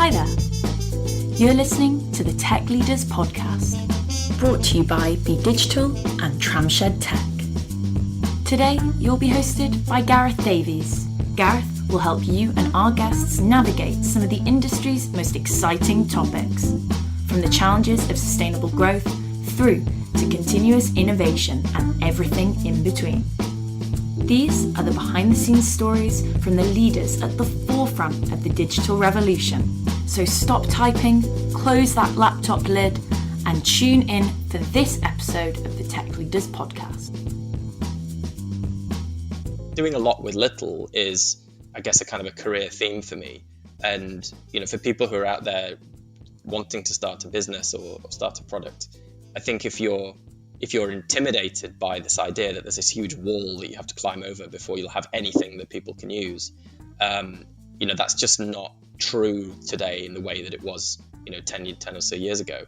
Hi there. You're listening to the Tech Leaders Podcast, brought to you by Be Digital and Tramshed Tech. Today, you'll be hosted by Gareth Davies. Gareth will help you and our guests navigate some of the industry's most exciting topics, from the challenges of sustainable growth through to continuous innovation and everything in between. These are the behind-the-scenes stories from the leaders at the forefront of the digital revolution. So stop typing, close that laptop lid, and tune in for this episode of the Tech Leaders Podcast. Doing a lot with little is, I guess, a kind of a career theme for me. And, for people who are out there wanting to start a business or start a product, I think if you're intimidated by this idea that there's this huge wall that you have to climb over before you'll have anything that people can use, that's just not true today in the way that it was, 10 or so years ago.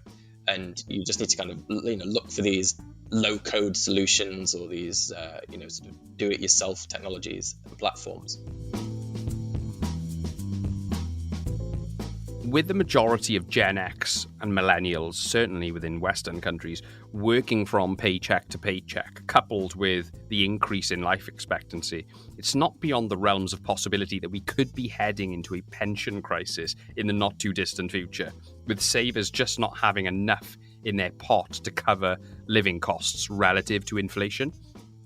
And you just need to kind of, look for these low-code solutions or these, sort of do-it-yourself technologies and platforms. With the majority of Gen X and millennials, certainly within Western countries, working from paycheck to paycheck, coupled with the increase in life expectancy, it's not beyond the realms of possibility that we could be heading into a pension crisis in the not too distant future, with savers just not having enough in their pot to cover living costs relative to inflation.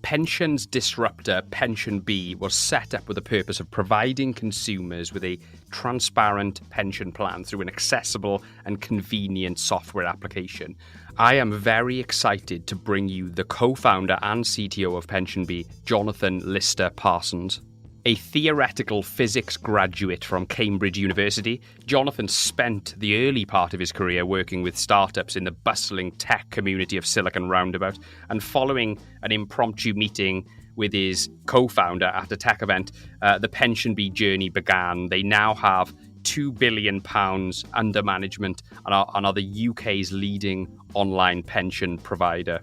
Pensions disruptor PensionBee was set up with the purpose of providing consumers with a transparent pension plan through an accessible and convenient software application. I am very excited to bring you the co-founder and CTO of PensionBee, Jonathan Lister Parsons. A theoretical physics graduate from Cambridge University, Jonathan spent the early part of his career working with startups in the bustling tech community of Silicon Roundabout, and following an impromptu meeting with his co-founder at a tech event, the PensionBee journey began. They now have £2 billion under management and are the UK's leading online pension provider.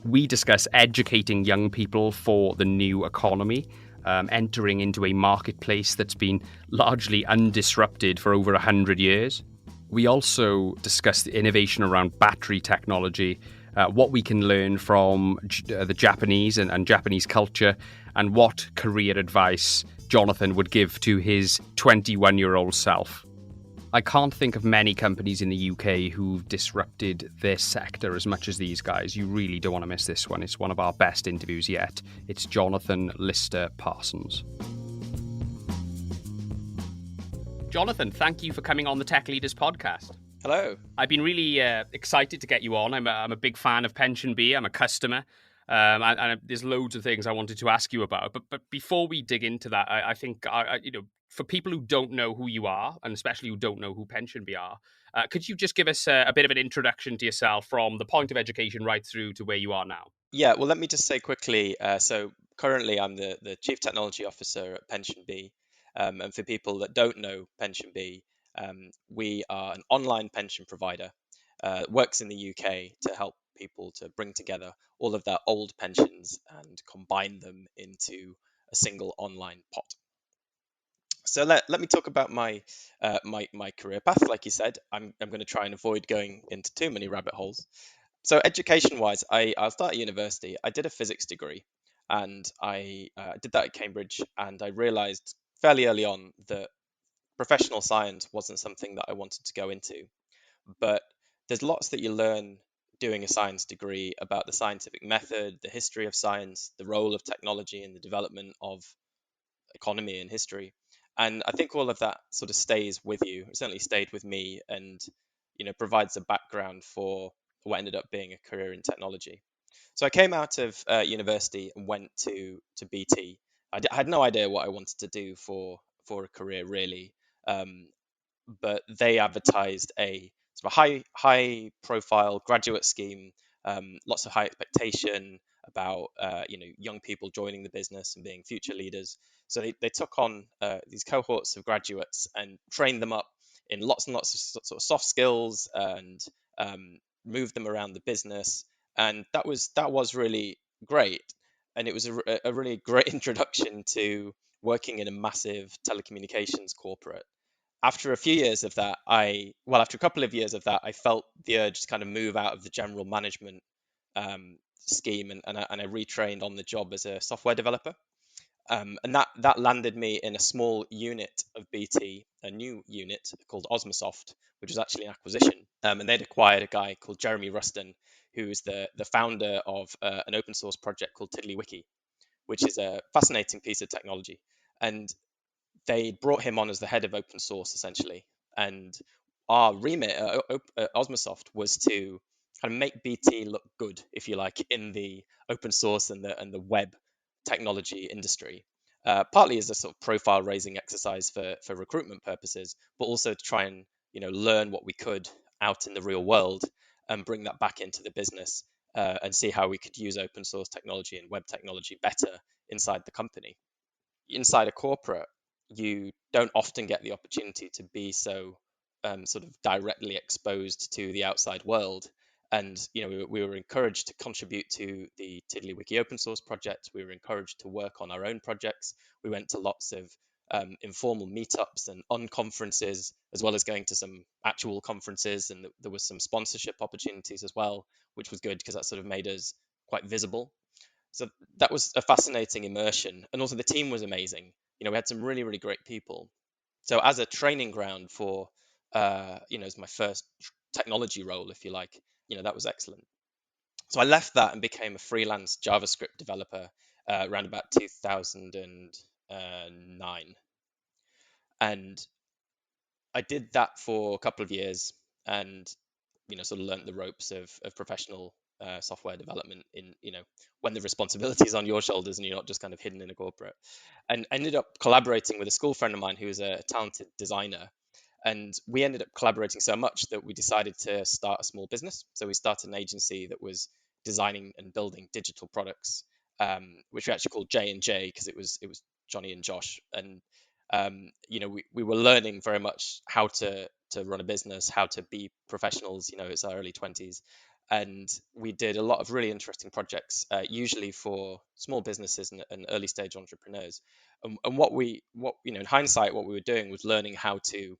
We discuss educating young people for the new economy, entering into a marketplace that's been largely undisrupted for over 100 years. We also discuss the innovation around battery technology, what we can learn from the Japanese and Japanese culture, and what career advice Jonathan would give to his 21-year-old self. I can't think of many companies in the UK who've disrupted their sector as much as these guys. You really don't want to miss this one. It's one of our best interviews yet. It's Jonathan Lister Parsons. Jonathan, thank you for coming on the Tech Leaders Podcast. Hello. I've been really excited to get you on. I'm a big fan of PensionBee. I'm a customer. And there's loads of things I wanted to ask you about. But before we dig into that, I think, for people who don't know who you are, and especially who don't know who PensionBee are, could you just give us a bit of an introduction to yourself from the point of education right through to where you are now? Yeah, well, let me just say quickly, so currently I'm the Chief Technology Officer at PensionBee. And for people that don't know PensionBee, we are an online pension provider, works in the UK to help people to bring together all of their old pensions and combine them into a single online pot. So let me talk about my career path. Like you said, I'm going to try and avoid going into too many rabbit holes. So education-wise, I'll start at university. I did a physics degree, and I did that at Cambridge, and I realised fairly early on that professional science wasn't something that I wanted to go into. But there's lots that you learn doing a science degree about the scientific method, the history of science, the role of technology in the development of economy and history. And I think all of that sort of stays with you. It certainly stayed with me, and provides a background for what ended up being a career in technology. So I came out of university and went to BT. I had no idea what I wanted to do for a career really, but they advertised a sort of high profile graduate scheme, lots of high expectation about young people joining the business and being future leaders. So they took on these cohorts of graduates and trained them up in lots and lots of sort of soft skills, and moved them around the business, and that was really great. And it was a really great introduction to working in a massive telecommunications corporate. after a few years of that, after a couple of years of that, I felt the urge to kind of move out of the general management scheme, and I retrained on the job as a software developer. And that landed me in a small unit of BT, a new unit called Osmosoft, which was actually an acquisition. And they'd acquired a guy called Jeremy Ruston, who is the founder of an open source project called TiddlyWiki, which is a fascinating piece of technology. And they brought him on as the head of open source, essentially. And our remit at Osmosoft was to kind of make BT look good, if you like, in the open source and the web technology industry. Partly as a sort of profile raising exercise for recruitment purposes, but also to try and learn what we could out in the real world and bring that back into the business, and see how we could use open source technology and web technology better inside the company. Inside a corporate, you don't often get the opportunity to be so sort of directly exposed to the outside world. And we were encouraged to contribute to the TiddlyWiki open source project. We were encouraged to work on our own projects. We went to lots of informal meetups and unconferences, as well as going to some actual conferences. And there was some sponsorship opportunities as well, which was good because that sort of made us quite visible. So that was a fascinating immersion, and also the team was amazing. We had some really, really great people. So as a training ground for as my first technology role, if you like, that was excellent. So I left that and became a freelance JavaScript developer around about 2009, and I did that for a couple of years, and sort of learned the ropes of professional software development in when the responsibility is on your shoulders and you're not just kind of hidden in a corporate. And I ended up collaborating with a school friend of mine who was a talented designer, and we ended up collaborating so much that we decided to start a small business. So we started an agency that was designing and building digital products, which we actually called J&J because it was Johnny and Josh. And we were learning very much how to run a business, how to be professionals. It's our early 20s, and we did a lot of really interesting projects, usually for small businesses and early stage entrepreneurs. And what in hindsight, what we were doing was learning how to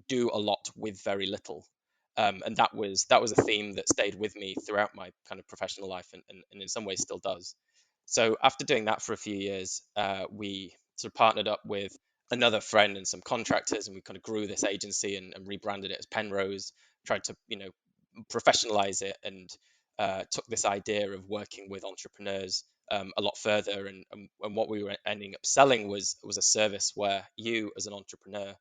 do a lot with very little. And that was a theme that stayed with me throughout my kind of professional life, and in some ways still does. So after doing that for a few years, we sort of partnered up with another friend and some contractors, and we kind of grew this agency and rebranded it as Penrose, tried to professionalize it, and took this idea of working with entrepreneurs a lot further. And what we were ending up selling was a service where you, as an entrepreneur,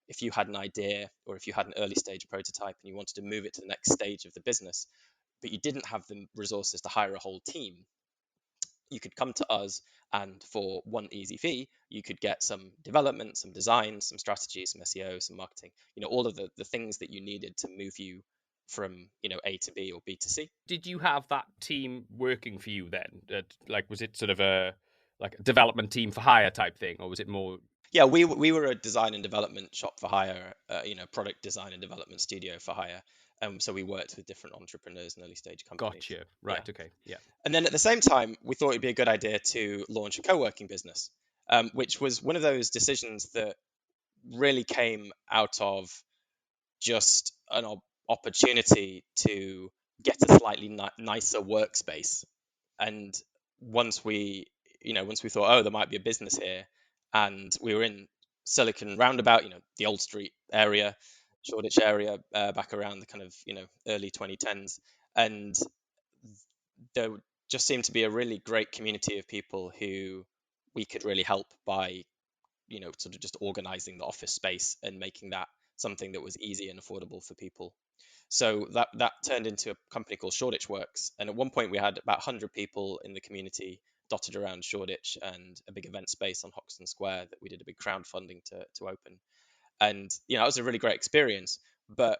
if you had an idea or if you had an early stage prototype and you wanted to move it to the next stage of the business, but you didn't have the resources to hire a whole team, you could come to us, and for one easy fee, you could get some development, some design, some strategy, some SEO, some marketing, all of the things that you needed to move you from, A to B or B to C. Did you have that team working for you then? Was it sort of a development team for hire type thing, or was it more? Yeah, we were a design and development shop for hire, product design and development studio for hire. So we worked with different entrepreneurs and early stage companies. Gotcha. Right. Yeah. Okay. Yeah. And then at the same time, we thought it'd be a good idea to launch a co-working business, which was one of those decisions that really came out of just an opportunity to get a slightly nicer workspace. And once we thought, oh, there might be a business here, and we were in Silicon Roundabout, the Old Street area, Shoreditch area, back around the kind of early 2010s, and there just seemed to be a really great community of people who we could really help by sort of just organizing the office space and making that something that was easy and affordable for people. So that turned into a company called Shoreditch Works, and at one point we had about 100 people in the community dotted around Shoreditch, and a big event space on Hoxton Square that we did a big crowdfunding to open. And it was a really great experience, but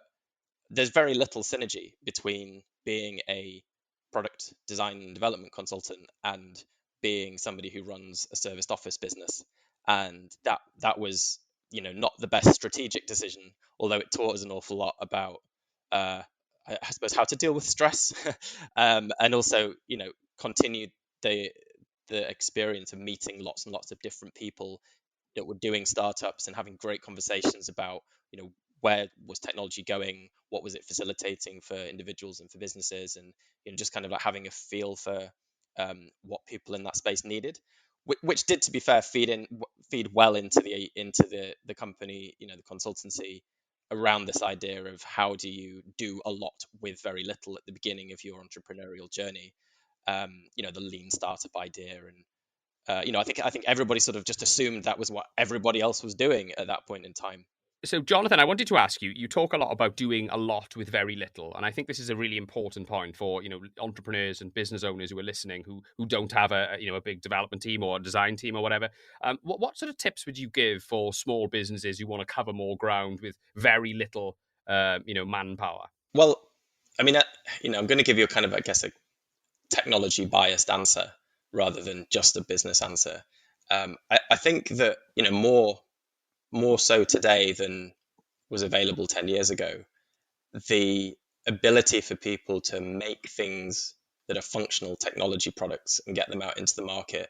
there's very little synergy between being a product design and development consultant and being somebody who runs a serviced office business. And that was not the best strategic decision, although it taught us an awful lot about I suppose how to deal with stress, and also continued the experience of meeting lots and lots of different people that were doing startups and having great conversations about, where was technology going, what was it facilitating for individuals and for businesses, and just kind of like having a feel for what people in that space needed, which did, to be fair, feed well into the company, the consultancy, around this idea of how do you do a lot with very little at the beginning of your entrepreneurial journey. The lean startup idea, and I think everybody sort of just assumed that was what everybody else was doing at that point in time. So, Jonathan, I wanted to ask you, you talk a lot about doing a lot with very little. And I think this is a really important point for, entrepreneurs and business owners who are listening who don't have a big development team or a design team or whatever. What sort of tips would you give for small businesses who want to cover more ground with very little, manpower? Well, I mean, I'm going to give you a kind of, I guess, a technology biased answer rather than just a business answer. I think that, more so today than was available 10 years ago, the ability for people to make things that are functional technology products and get them out into the market,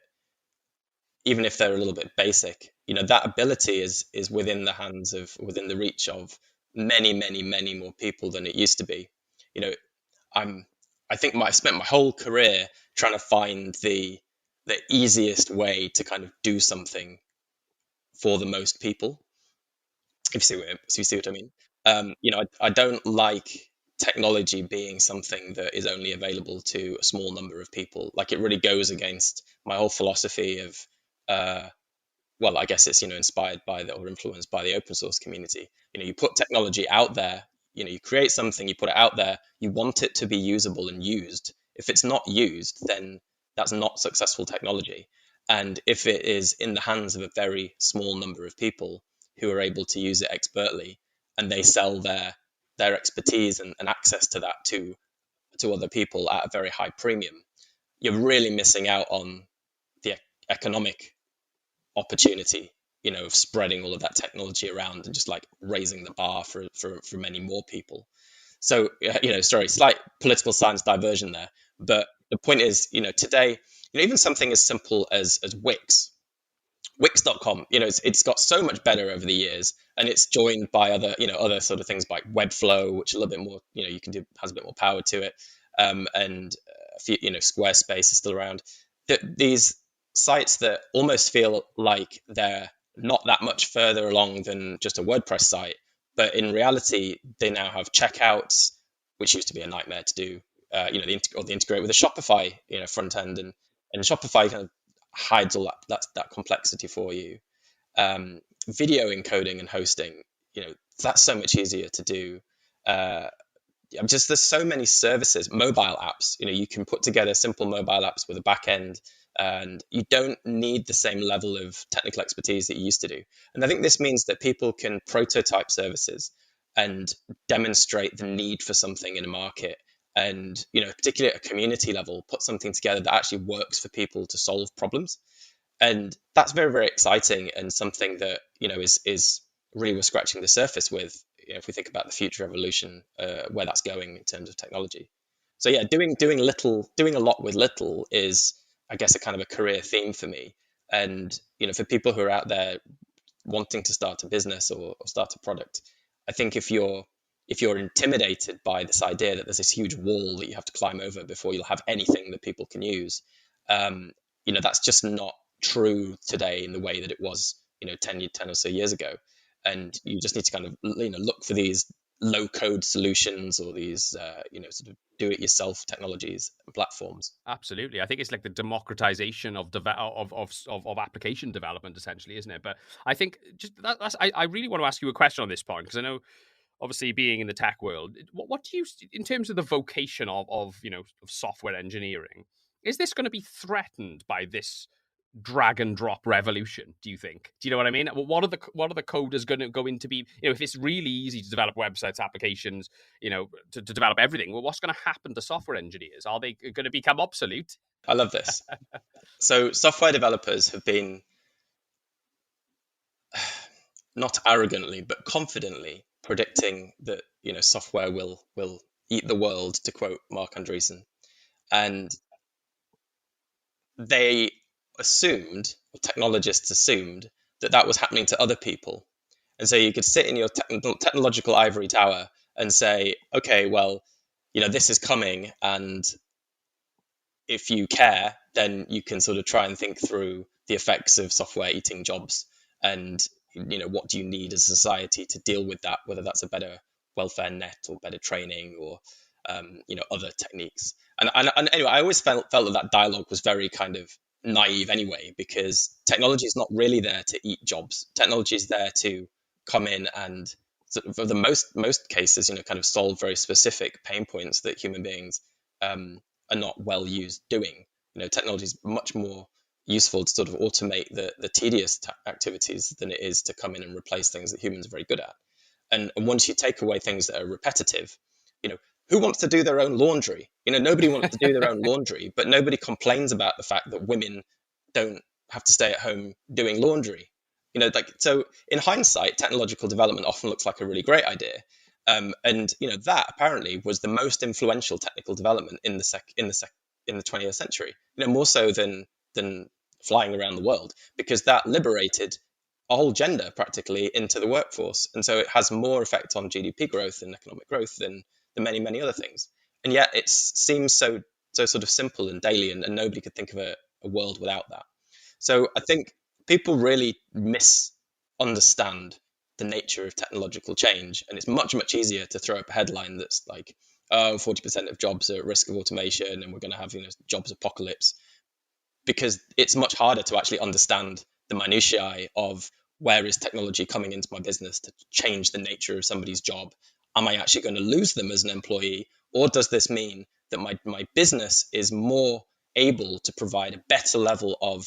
even if they're a little bit basic, that ability is within the reach of many, many, many more people than it used to be. I think I spent my whole career trying to find the easiest way to kind of do something for the most people. If you see what I mean. I don't like technology being something that is only available to a small number of people. Like, it really goes against my whole philosophy of, well, I guess it's, inspired by or influenced by the open source community. You put technology out there, you create something, you put it out there, you want it to be usable and used. If it's not used, then that's not successful technology. And if it is in the hands of a very small number of people who are able to use it expertly, and they sell their expertise and access to that to other people at a very high premium, you're really missing out on the economic opportunity, of spreading all of that technology around and just like raising the bar for many more people. So, sorry, slight political science diversion there, but the point is, today, even something as simple as Wix.com, it's got so much better over the years, and it's joined by other sort of things like Webflow, which a little bit more, you can do, has a bit more power to it, and a few, Squarespace is still around. These sites that almost feel like they're not that much further along than just a WordPress site, but in reality, they now have checkouts, which used to be a nightmare to do. They integrate with a Shopify, front end, and Shopify kind of hides all that complexity for you. Video encoding and hosting, that's so much easier to do. There's so many services, mobile apps. You can put together simple mobile apps with a back end, and you don't need the same level of technical expertise that you used to do. And I think this means that people can prototype services and demonstrate the need for something in a market, and particularly at a community level, put something together that actually works for people to solve problems. And that's very, very exciting, and something that is really, we're scratching the surface with, if we think about the future evolution, where that's going in terms of technology. So yeah, doing a lot with little is, I guess, a kind of a career theme for me. And for people who are out there wanting to start a business or start a product, I think if you're intimidated by this idea that there's this huge wall that you have to climb over before you'll have anything that people can use, that's just not true today in the way that it was 10 or so years ago. And you just need to kind of look for these low code solutions, or these sort of do it yourself technologies and platforms. Absolutely. I think it's like the democratization of application development, essentially, isn't it? But I think I really want to ask you a question on this point, because I know, obviously, being in the tech world, what do you, in terms of the vocation of software engineering, is this going to be threatened by this drag and drop revolution, do you think? Do you know what I mean? What are the coders going to be, if it's really easy to develop websites, applications, to develop everything, well, what's going to happen to software engineers? Are they going to become obsolete? I love this. So software developers have been, not arrogantly, but confidently predicting that, software will eat the world, to quote Mark Andreessen. And they technologists assumed that was happening to other people. And so you could sit in your technological ivory tower and say, okay, well, this is coming, and if you care, then you can sort of try and think through the effects of software eating jobs, and what do you need as a society to deal with that, whether that's a better welfare net or better training or other techniques. And anyway, I always felt that dialogue was very kind of naive anyway, because technology is not really there to eat jobs. Technology is there to come in and for the most cases, kind of solve very specific pain points that human beings are not well used doing. Technology is much more useful to sort of automate the tedious activities than it is to come in and replace things that humans are very good at. And once you take away things that are repetitive, who wants to do their own laundry? Nobody wants to do their own laundry, but nobody complains about the fact that women don't have to stay at home doing laundry. So in hindsight, technological development often looks like a really great idea. And that apparently was the most influential technical development in the 20th century. More so than flying around the world, because that liberated a whole gender practically into the workforce, and so it has more effect on GDP growth and economic growth than many other things. And yet it seems so sort of simple and daily, and nobody could think of a world without that. So I think people really misunderstand the nature of technological change, and it's much easier to throw up a headline that's like, 40% of jobs are at risk of automation and we're going to have jobs apocalypse, because it's much harder to actually understand the minutiae of where is technology coming into my business to change the nature of somebody's job. Am I actually going to lose them as an employee, or does this mean that my business is more able to provide a better level of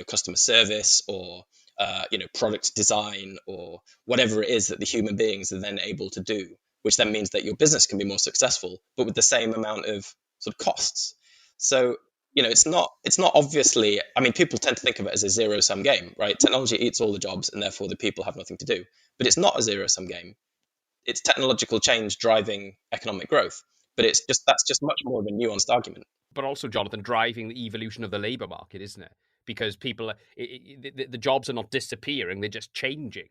customer service or product design or whatever it is that the human beings are then able to do, which then means that your business can be more successful, but with the same amount of sort of costs. So it's not obviously, I mean, people tend to think of it as a zero-sum game, right? Technology eats all the jobs and therefore the people have nothing to do. But it's not a zero-sum game. It's technological change driving economic growth. But that's just much more of a nuanced argument. But also, Jonathan, driving the evolution of the labour market, isn't it? Because people, the jobs are not disappearing; they're just changing.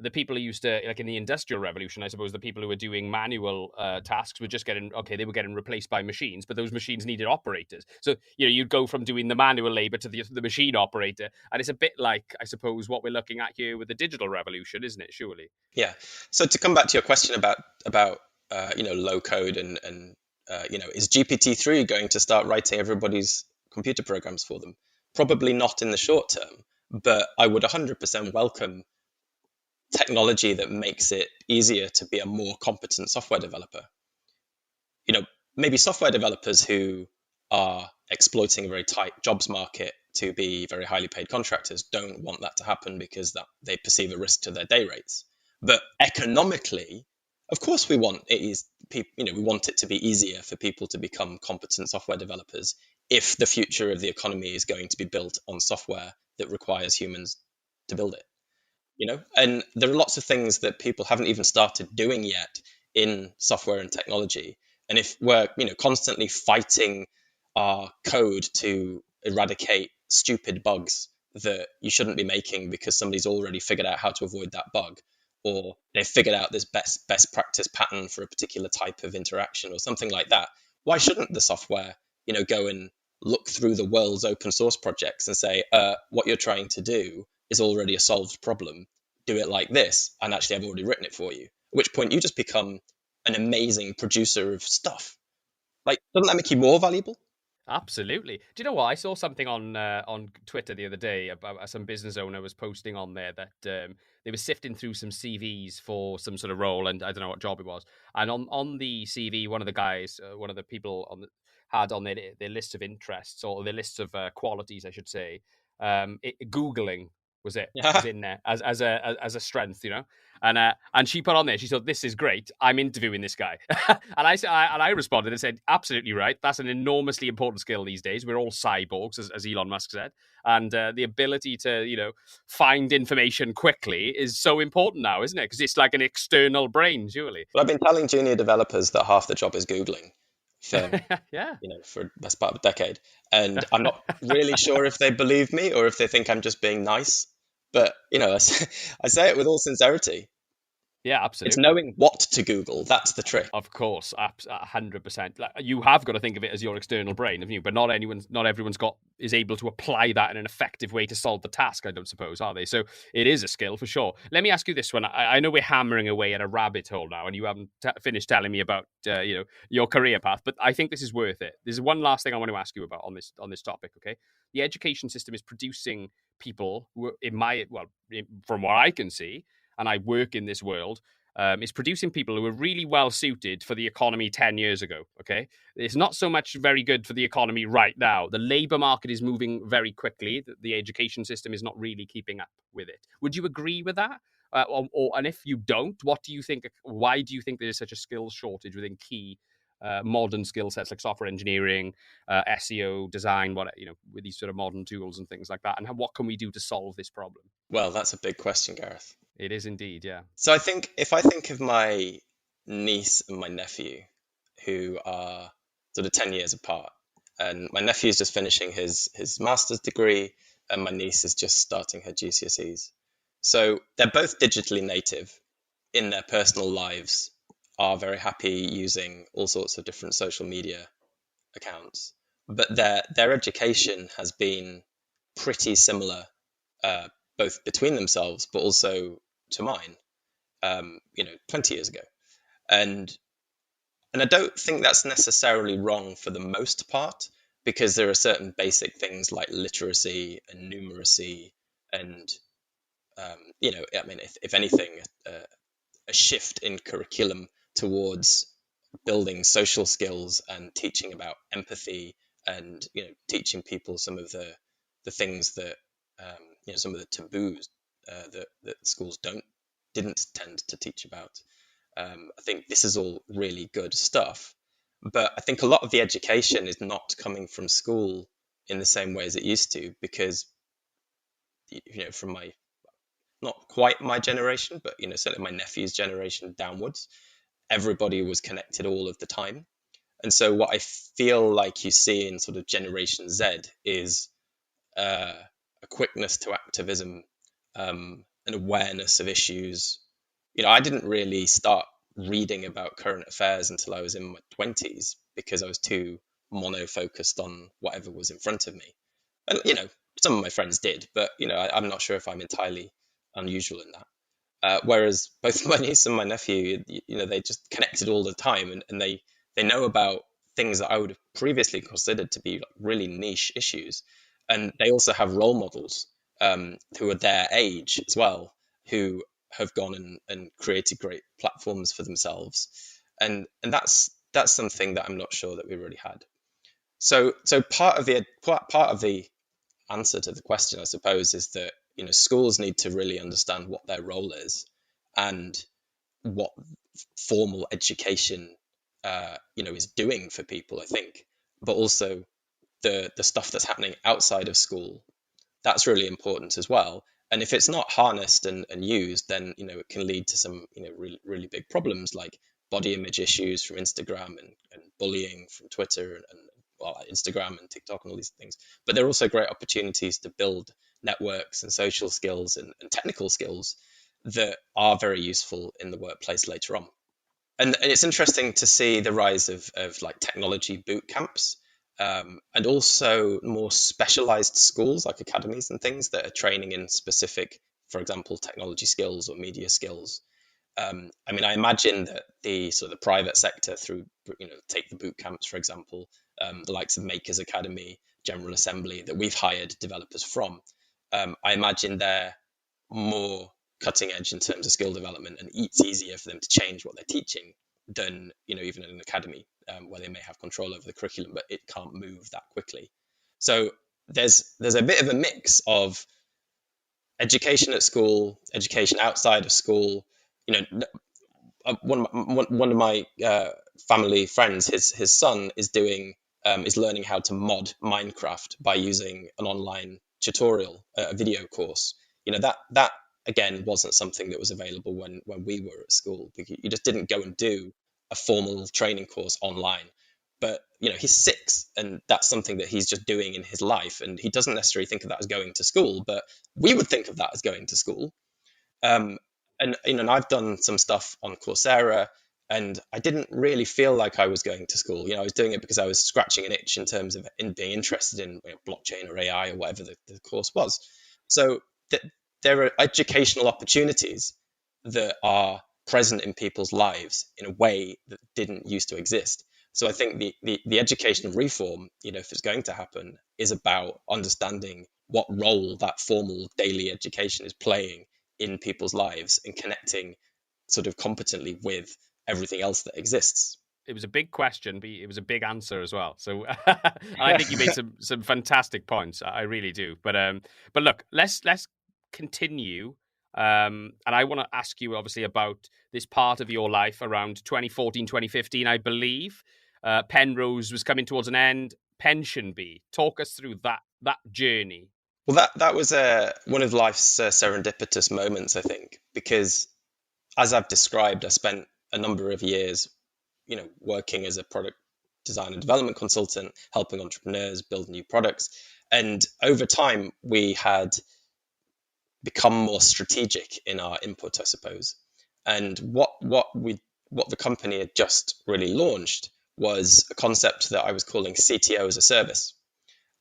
The people who used to, like in the Industrial Revolution, I suppose the people who were doing manual tasks were just they were getting replaced by machines, but those machines needed operators. So, you'd go from doing the manual labor to the machine operator. And it's a bit like, I suppose, what we're looking at here with the digital revolution, isn't it, surely? Yeah. So to come back to your question about low code and is GPT-3 going to start writing everybody's computer programs for them? Probably not in the short term, but I would 100% welcome technology that makes it easier to be a more competent software developer. Maybe software developers who are exploiting a very tight jobs market to be very highly paid contractors don't want that to happen because that they perceive a risk to their day rates. But economically, of course, we want it to be easier for people to become competent software developers if the future of the economy is going to be built on software that requires humans to build it. And there are lots of things that people haven't even started doing yet in software and technology. And if we're constantly fighting our code to eradicate stupid bugs that you shouldn't be making because somebody's already figured out how to avoid that bug, or they've figured out this best practice pattern for a particular type of interaction or something like that, why shouldn't the software go and look through the world's open source projects and say, what you're trying to do is already a solved problem, do it like this, and actually I've already written it for you, at which point you just become an amazing producer of stuff. Like, doesn't that make you more valuable? Absolutely. Do you know what? I saw something on Twitter the other day about some business owner was posting on there that they were sifting through some CVs for some sort of role, and I don't know what job it was. And on the CV, one of the guys, one of the people had on their list of interests, or their list of qualities, I should say, Googling was in there as a strength, and she put on there, she said, "This is great. I'm interviewing this guy." and I responded and said, "Absolutely right. That's an enormously important skill these days. We're all cyborgs, as Elon Musk said, and the ability to find information quickly is so important now, isn't it? Because it's like an external brain, surely." Well, I've been telling junior developers that half the job is Googling for for the best part of a decade, and I'm not really sure if they believe me or if they think I'm just being nice. But, I say it with all sincerity. Yeah, It's absolutely. knowing what to Google. That's the trick. Of course, 100%. Like, you have got to think of it as your external brain, haven't you? But not everyone's is able to apply that in an effective way to solve the task. I don't suppose, are they? So it is a skill for sure. Let me ask you this one. I know we're hammering away at a rabbit hole now, and you haven't finished telling me about your career path. But I think this is worth it. There's one last thing I want to ask you about on this topic. Okay, the education system is producing people who, from what I can see, and I work in this world. Is producing people who are really well suited for the economy 10 years ago. Okay. It's not so much very good for the economy right now. The labor market is moving very quickly. The education system is not really keeping up with it. Would you agree with that? And if you don't, what do you think? Why do you think there is such a skills shortage within key modern skill sets like software engineering, SEO, design, with these sort of modern tools and things like that? And what can we do to solve this problem? Well, that's a big question, Gareth. It is indeed, yeah. So I think if I think of my niece and my nephew, who are sort of 10 years apart, and my nephew is just finishing his master's degree, and my niece is just starting her GCSEs. So they're both digitally native in their personal lives, are very happy using all sorts of different social media accounts, but their education has been pretty similar, both between themselves, but also to mine. 20 years ago. And I don't think that's necessarily wrong for the most part, because there are certain basic things like literacy and numeracy and, if anything, a shift in curriculum towards building social skills and teaching about empathy and, teaching people some of the things that, some of the taboos that schools didn't tend to teach about. I think this is all really good stuff, but I think a lot of the education is not coming from school in the same way as it used to, because from my, not quite my generation, but certainly my nephew's generation downwards, everybody was connected all of the time. And so what I feel like you see in sort of Generation Z is a quickness to activism, an awareness of issues. I didn't really start reading about current affairs until I was in my 20s, because I was too mono-focused on whatever was in front of me. And, some of my friends did, but, I'm not sure if I'm entirely unusual in that. Whereas both my niece and my nephew, they just connected all the time, and they know about things that I would have previously considered to be like really niche issues. And they also have role models who are their age as well, who have gone and created great platforms for themselves, and that's something that I'm not sure that we really had. So part of the answer to the question, I suppose, is that schools need to really understand what their role is and what formal education is doing for people, I think, but also the stuff that's happening outside of school. That's really important as well. And if it's not harnessed and used, then it can lead to some really, really big problems like body image issues from Instagram and bullying from Twitter and Instagram and TikTok and all these things. But there are also great opportunities to build networks and social skills and technical skills that are very useful in the workplace later on. And it's interesting to see the rise of like technology boot camps. And also more specialized schools like academies and things that are training in specific, for example, technology skills or media skills. I imagine that the private sector through, take the boot camps, for example, the likes of Makers Academy, General Assembly that we've hired developers from. I imagine they're more cutting edge in terms of skill development, and it's easier for them to change what they're teaching than even in an academy where they may have control over the curriculum, but it can't move that quickly. So there's a bit of a mix of education at school, education outside of school. One of my family friends, his son is learning how to mod Minecraft by using an online tutorial, a video course. That again wasn't something that was available when we were at school. You just didn't go and do a formal training course online. but he's 6, and that's something that he's just doing in his life, and he doesn't necessarily think of that as going to school, but we would think of that as going to school. And I've done some stuff on Coursera, and I didn't really feel like I was going to school. I was doing it because I was scratching an itch in terms of being interested in blockchain or AI or whatever the course was. So there are educational opportunities that are present in people's lives in a way that didn't used to exist. So I think the educational reform, if it's going to happen, is about understanding what role that formal daily education is playing in people's lives and connecting sort of competently with everything else that exists. It was a big question, but it was a big answer as well. So I think you made some fantastic points. I really do. But look, let's continue. And I want to ask you, obviously, about this part of your life around 2014, 2015, I believe. Penrose was coming towards an end. PensionBee, talk us through that journey. Well, that was one of life's serendipitous moments, I think, because as I've described, I spent a number of years, working as a product design and development consultant, helping entrepreneurs build new products. And over time, we had become more strategic in our input, I suppose. And what the company had just really launched was a concept that I was calling CTO as a service.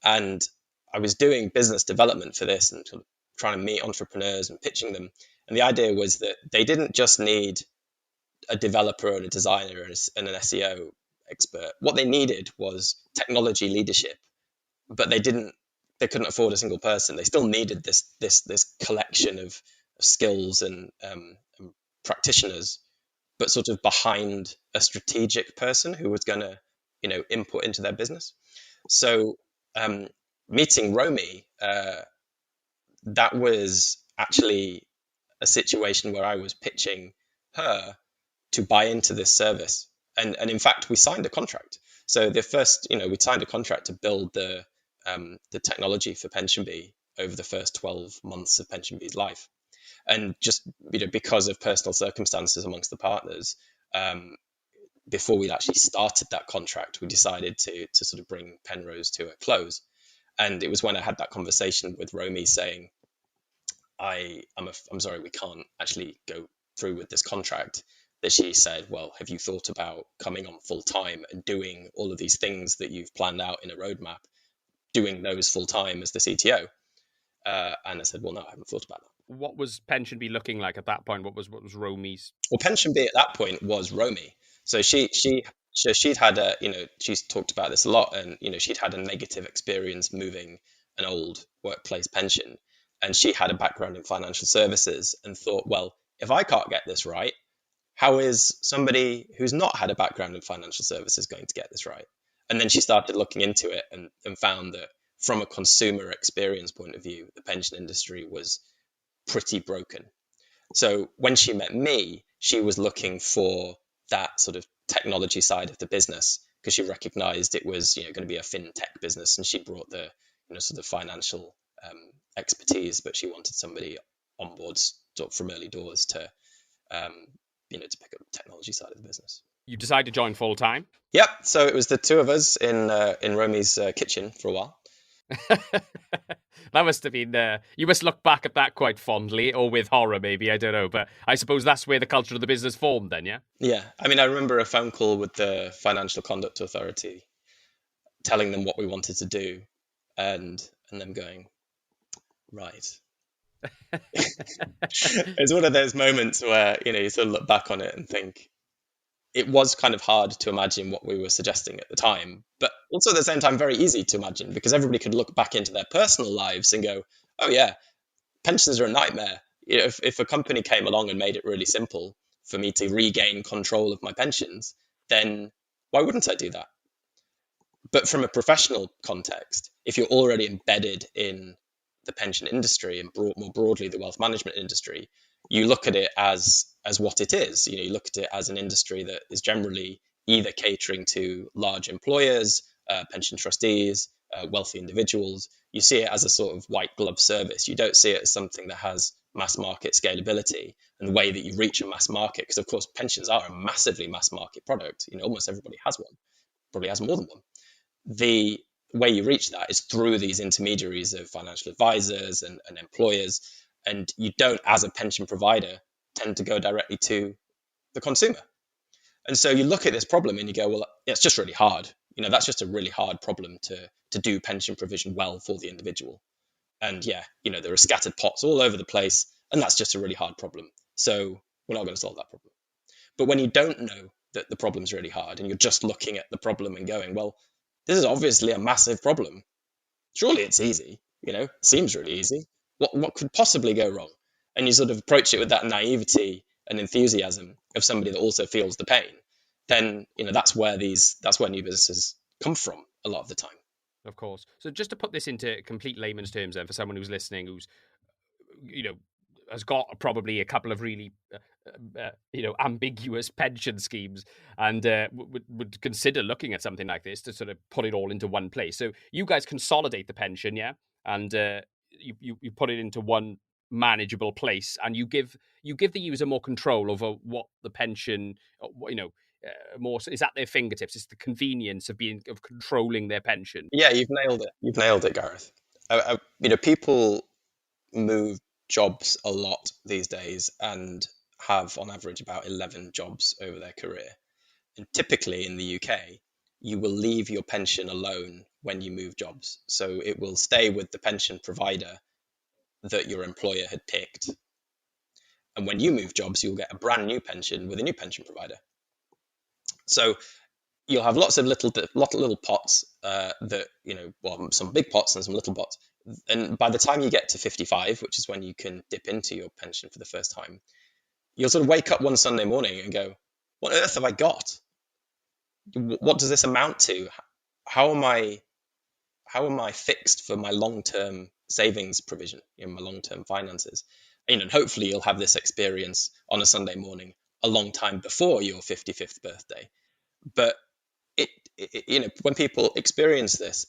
And I was doing business development for this and sort of trying to meet entrepreneurs and pitching them. And the idea was that they didn't just need a developer and a designer and an SEO expert. What they needed was technology leadership, but they couldn't afford a single person. They still needed this collection of skills and practitioners, but sort of behind a strategic person who was going to, input into their business. So meeting Romy, that was actually a situation where I was pitching her to buy into this service. And in fact, we signed a contract. So the first, we signed a contract to build the technology for PensionBee over the first 12 months of PensionBee's life. And just, because of personal circumstances amongst the partners, before we'd actually started that contract, we decided to sort of bring Penrose to a close. And it was when I had that conversation with Romy saying, I'm sorry, we can't actually go through with this contract, that she said, well, have you thought about coming on full time and doing all of these things that you've planned out in a roadmap, doing those full time as the CTO? And I said, well, no, I haven't thought about that. What was PensionBee looking like at that point? What was Romy's? Well, PensionBee at that point was Romy. So she'd had she's talked about this a lot, and she'd had a negative experience moving an old workplace pension, and she had a background in financial services and thought, well, if I can't get this right, how is somebody who's not had a background in financial services going to get this right? And then she started looking into it and found that from a consumer experience point of view, the pension industry was pretty broken. So when she met me, she was looking for that sort of technology side of the business, because she recognized it was going to be a fintech business, and she brought the sort of financial expertise, but she wanted somebody on board sort of from early doors to to pick up the technology side of the business. You decided to join full time? Yep. So it was the two of us in Romy's kitchen for a while. That must have been, you must look back at that quite fondly, or with horror maybe, I don't know, but I suppose that's where the culture of the business formed then, yeah? Yeah, I mean, I remember a phone call with the Financial Conduct Authority telling them what we wanted to do, and them going, right. It's one of those moments where, you sort of look back on it and think, it was kind of hard to imagine what we were suggesting at the time, but also at the same time very easy to imagine, because everybody could look back into their personal lives and go, oh yeah, pensions are a nightmare. If a company came along and made it really simple for me to regain control of my pensions, then why wouldn't I do that? But from a professional context, if you're already embedded in the pension industry and more broadly the wealth management industry, you look at it as what it is. You look at it as an industry that is generally either catering to large employers, pension trustees, wealthy individuals. You see it as a sort of white glove service. You don't see it as something that has mass market scalability and the way that you reach a mass market, because of course pensions are a massively mass market product. Almost everybody has one. probably has more than one. The way you reach that is through these intermediaries of financial advisors and employers, and you don't, as a pension provider, tend to go directly to the consumer. And so you look at this problem and you go, well, it's just really hard. That's just a really hard problem to do pension provision well for the individual. And there are scattered pots all over the place, and that's just a really hard problem. So we're not going to solve that problem. But when you don't know that the problem's really hard and you're just looking at the problem and going, well, this is obviously a massive problem. Surely it's easy, seems really easy. What could possibly go wrong? And you sort of approach it with that naivety and enthusiasm of somebody that also feels the pain. Then, that's where new businesses come from a lot of the time. Of course. So just to put this into complete layman's terms then, for someone who's listening, who's, has got probably a couple of really, ambiguous pension schemes and would consider looking at something like this to sort of put it all into one place. So you guys consolidate the pension, yeah? And you put it into one manageable place, and you give the user more control over what the pension, more is at their fingertips. It's the convenience of controlling their pension. Yeah, you've nailed it, Gareth. People move jobs a lot these days and have on average about 11 jobs over their career. And typically in the UK, you will leave your pension alone when you move jobs. So it will stay with the pension provider that your employer had picked. And when you move jobs, you'll get a brand new pension with a new pension provider. So you'll have lots of little pots some big pots and some little pots. And by the time you get to 55, which is when you can dip into your pension for the first time, you'll sort of wake up one Sunday morning and go, what on earth have I got? What does this amount to? How am I fixed for my long-term savings provision, my long-term finances? And hopefully you'll have this experience on a Sunday morning a long time before your 55th birthday. But when people experience this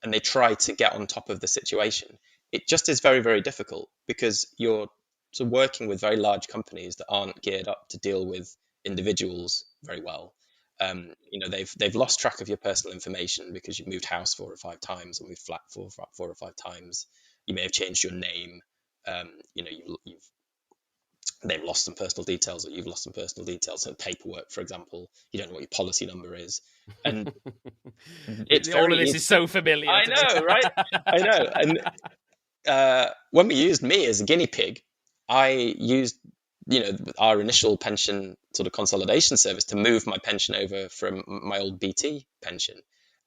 and they try to get on top of the situation, it just is very, very difficult because you're sort of working with very large companies that aren't geared up to deal with individuals very well. They've lost track of your personal information because you've moved house 4 or 5 times or moved flat 4 or 5 times. You may have changed your name. They've lost some personal details, or you've lost some personal details. So paperwork, for example, you don't know what your policy number is, and it's all of this is so familiar. I know, right? I know. And when we used me as a guinea pig, I used our initial pension sort of consolidation service to move my pension over from my old BT pension,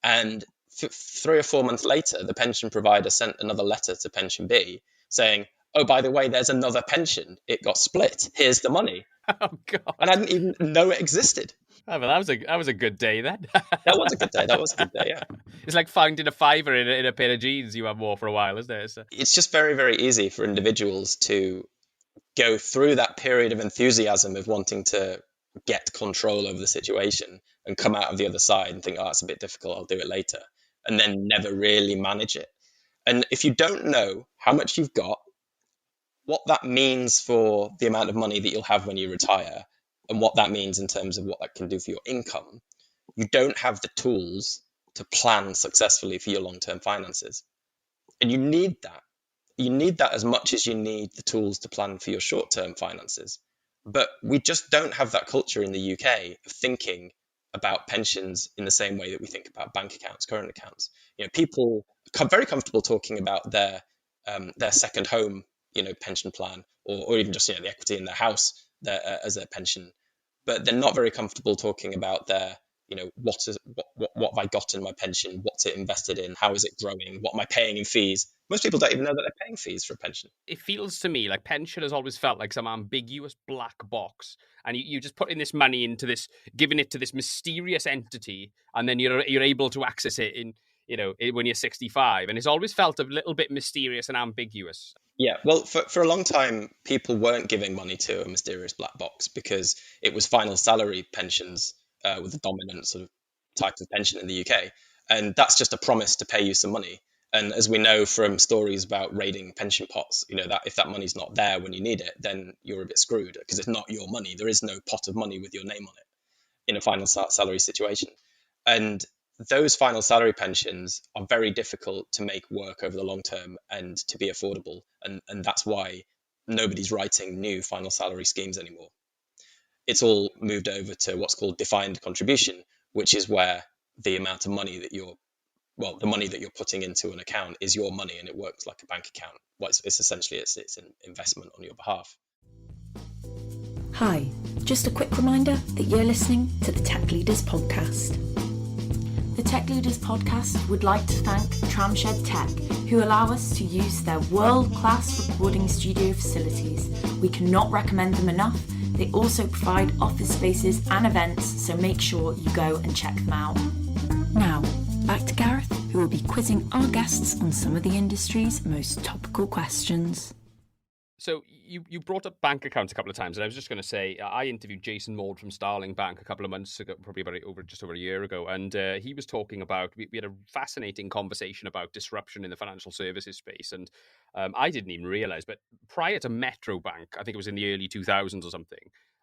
and 3 or 4 months later, the pension provider sent another letter to PensionBee saying, oh, by the way, there's another pension. It got split. Here's the money. Oh, God. And I didn't even know it existed. Oh, well, that was a good day then. That was a good day, yeah. It's like finding a fiver in a pair of jeans you have wore for a while, isn't it? It's just very, very easy for individuals to go through that period of enthusiasm of wanting to get control over the situation and come out of the other side and think, oh, it's a bit difficult, I'll do it later, and then never really manage it. And if you don't know how much you've got, what that means for the amount of money that you'll have when you retire, and what that means in terms of what that can do for your income, you don't have the tools to plan successfully for your long-term finances. And you need that. You need that as much as you need the tools to plan for your short-term finances. But we just don't have that culture in the UK of thinking about pensions in the same way that we think about bank accounts, current accounts. People are very comfortable talking about their second home, pension plan, or even just the equity in their house as their pension, but they're not very comfortable talking about their what have I got in my pension, what's it invested in, how is it growing, what am I paying in fees. Most people don't even know that they're paying fees for a pension. It feels to me like pension has always felt like some ambiguous black box, and you just put in this money into this, giving it to this mysterious entity, and then you're able to access it in when you're 65, and it's always felt a little bit mysterious and ambiguous. Yeah, well, for a long time, people weren't giving money to a mysterious black box because it was final salary pensions with the dominant sort of type of pension in the UK. And that's just a promise to pay you some money. And as we know from stories about raiding pension pots, that if that money's not there when you need it, then you're a bit screwed because it's not your money. There is no pot of money with your name on it in a final salary situation. And those final salary pensions are very difficult to make work over the long term and to be affordable. And that's why nobody's writing new final salary schemes anymore. It's all moved over to what's called defined contribution, which is where the amount of money that the money that you're putting into an account is your money, and it works like a bank account. Well, it's essentially it's an investment on your behalf. Hi, just a quick reminder that you're listening to the Tech Leaders Podcast. The Tech Leaders Podcast would like to thank Tramshed Tech, who allow us to use their world-class recording studio facilities. We cannot recommend them enough. They also provide office spaces and events, so make sure you go and check them out. Now, back to Gareth, who will be quizzing our guests on some of the industry's most topical questions. So you brought up bank accounts a couple of times, and I was just going to say I interviewed Jason Maud from Starling Bank a couple of months ago, probably just over a year ago, and he was talking about we had a fascinating conversation about disruption in the financial services space, and I didn't even realize, but prior to Metro Bank, I think it was in the early 2000s or something,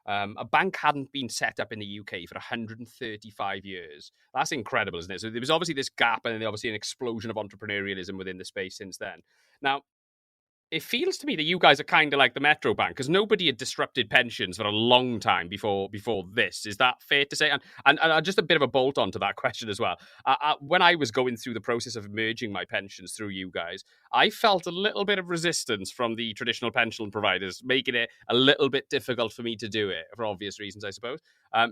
a bank hadn't been set up in the UK for 135 years. That's incredible, isn't it? So there was obviously this gap, and then obviously an explosion of entrepreneurialism within the space since then. Now, it feels to me that you guys are kind of like the Metro Bank, because nobody had disrupted pensions for a long time before this. Is that fair to say? And just a bit of a bolt on to that question as well. When I was going through the process of merging my pensions through you guys, I felt a little bit of resistance from the traditional pension providers, making it a little bit difficult for me to do it for obvious reasons, I suppose.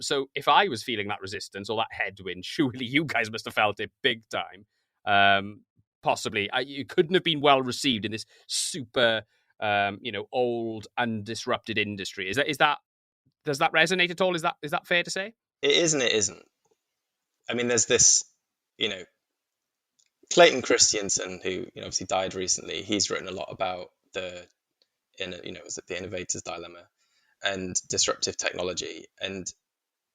So if I was feeling that resistance or that headwind, surely you guys must have felt it big time. Possibly, you couldn't have been well received in this super, old, undisrupted industry. Is that does that resonate at all? Is that fair to say? It is and it isn't. I mean, there's this, Clayton Christensen, who obviously died recently. He's written a lot about the innovator's dilemma and disruptive technology, and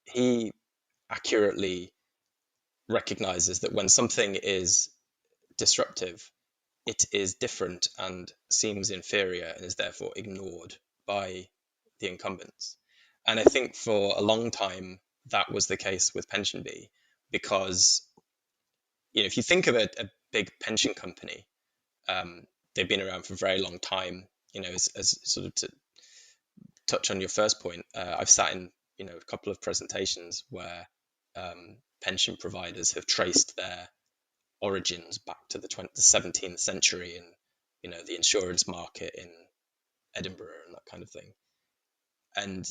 he accurately recognizes that when something is disruptive, it is different and seems inferior and is therefore ignored by the incumbents. And I think for a long time that was the case with PensionBee, because if you think of a big pension company, they've been around for a very long time. As sort of to touch on your first point, I've sat in a couple of presentations where pension providers have traced their origins back to the 17th century and the insurance market in Edinburgh and that kind of thing. And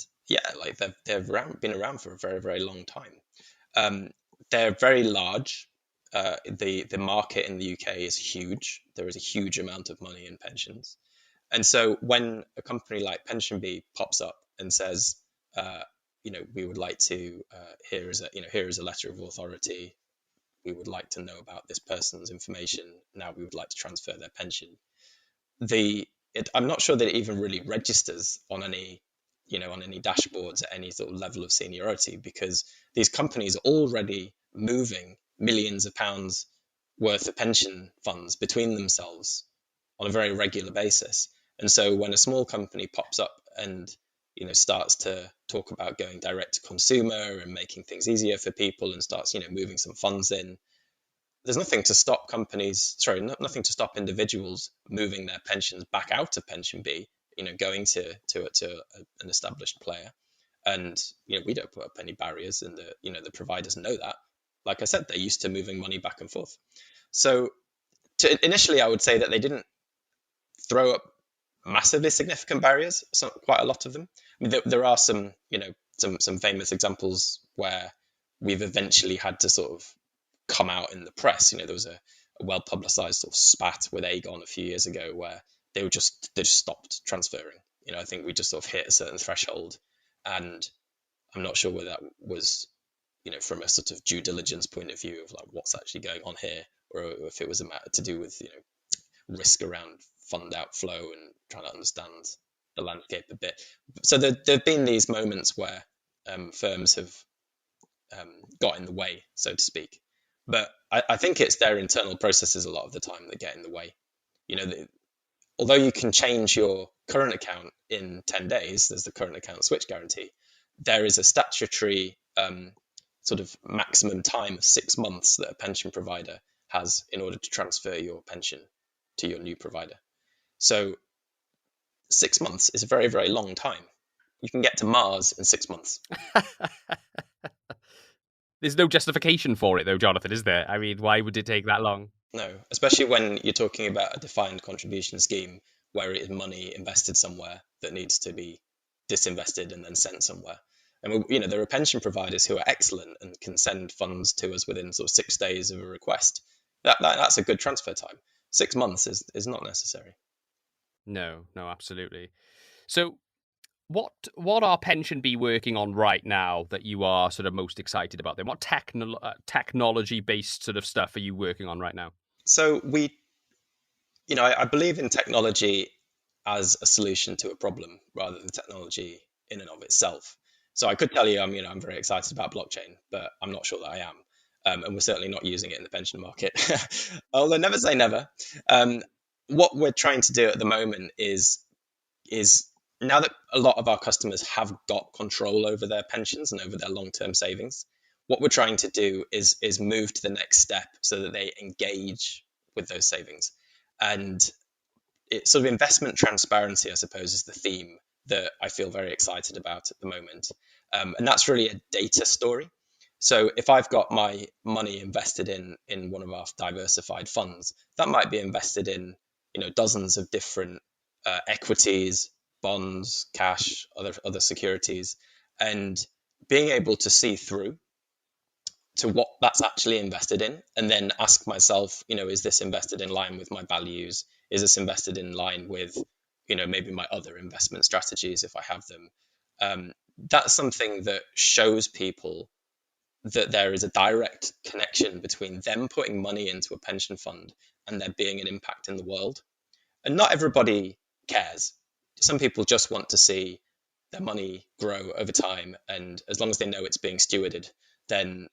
like they've been around for a very, very long time. They're very large. The market in the UK is huge. There is a huge amount of money in pensions. And so when a company like PensionBee pops up and says, we would like to, here is a letter of authority. We would like to know about this person's information. Now we would like to transfer their pension. I'm not sure that it even really registers on any dashboards at any sort of level of seniority, because these companies are already moving millions of pounds worth of pension funds between themselves on a very regular basis. And so when a small company pops up and starts to talk about going direct to consumer and making things easier for people and starts, moving some funds in, there's nothing to stop nothing to stop individuals moving their pensions back out of PensionBee, going to an established player. And, we don't put up any barriers, and the providers know that. Like I said, they're used to moving money back and forth. So initially, I would say that they didn't throw up massively significant barriers, quite a lot of them. I mean, there are some famous examples where we've eventually had to sort of come out in the press. There was a well-publicized sort of spat with Aegon a few years ago where they just stopped transferring. I think we just sort of hit a certain threshold, and I'm not sure whether that was, from a sort of due diligence point of view of like what's actually going on here, or if it was a matter to do with risk around fund outflow and trying to understand the landscape a bit. So there have been these moments where firms have got in the way, so to speak. But I think it's their internal processes a lot of the time that get in the way. Although you can change your current account in 10 days, there's the current account switch guarantee. There is a statutory sort of maximum time of 6 months that a pension provider has in order to transfer your pension to your new provider. So 6 months is a very, very long time. You can get to Mars in 6 months. There's no justification for it, though, Jonathan, is there? I mean, why would it take that long? No, especially when you're talking about a defined contribution scheme where it is money invested somewhere that needs to be disinvested and then sent somewhere. And there are pension providers who are excellent and can send funds to us within sort of 6 days of a request. That's a good transfer time. 6 months is not necessary. No, absolutely. So what are PensionBee working on right now that you are sort of most excited about them? What technology-based sort of stuff are you working on right now? So I believe in technology as a solution to a problem rather than technology in and of itself. So I could tell you I'm very excited about blockchain, but I'm not sure that I am. And we're certainly not using it in the pension market. Although never say never. What we're trying to do at the moment is now that a lot of our customers have got control over their pensions and over their long-term savings, what we're trying to do is move to the next step so that they engage with those savings. And it's sort of investment transparency, I suppose, is the theme that I feel very excited about at the moment. And that's really a data story. So if I've got my money invested in one of our diversified funds, that might be invested in dozens of different equities, bonds, cash, other securities, and being able to see through to what that's actually invested in, and then ask myself, is this invested in line with my values? Is this invested in line with, maybe my other investment strategies if I have them? That's something that shows people that there is a direct connection between them putting money into a pension fund and there being an impact in the world. And not everybody cares. Some people just want to see their money grow over time, and as long as they know it's being stewarded, then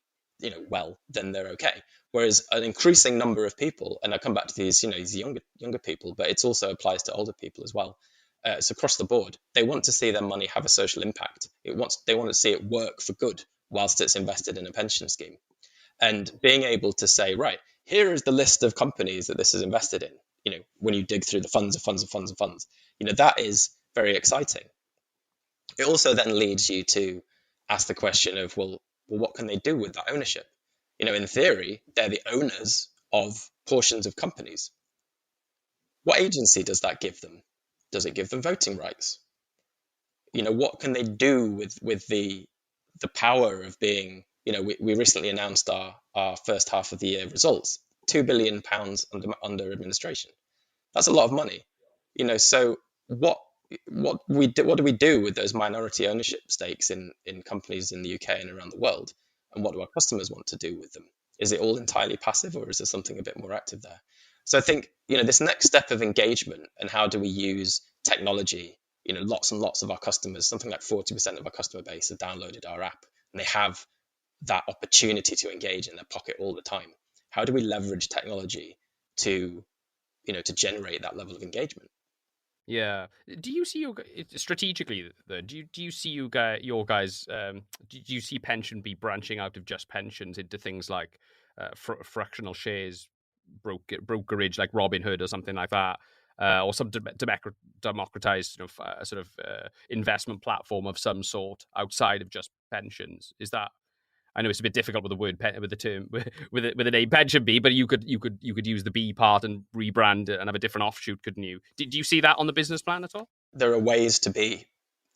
then they're okay. Whereas an increasing number of people, and I come back to these younger people, but it also applies to older people as well. It's across the board. They want to see their money have a social impact. They want to see it work for good whilst it's invested in a pension scheme. And being able to say, right, here is the list of companies that this is invested in. When you dig through the funds, that is very exciting. It also then leads you to ask the question of, well, what can they do with that ownership? In theory, they're the owners of portions of companies. What agency does that give them? Does it give them voting rights? What can they do with the power of being, we recently announced our first half of the year results, £2 billion under administration. That's a lot of money. So what do we do with those minority ownership stakes in companies in the UK and around the world? And what do our customers want to do with them? Is it all entirely passive, or is there something a bit more active there? So I think, this next step of engagement and how do we use technology, lots and lots of our customers, something like 40% of our customer base have downloaded our app, and they have that opportunity to engage in their pocket all the time. How do we leverage technology to generate that level of engagement? Yeah. Do you see strategically? Do you see your guys? Do you see PensionBee branching out of just pensions into things like fractional shares, brokerage like Robinhood or something like that, or some democratized investment platform of some sort outside of just pensions? Is that? I know it's a bit difficult with the word with the term with the name PensionBee, but you could use the B part and rebrand it and have a different offshoot, couldn't you? Do you see that on the business plan at all? There are ways to be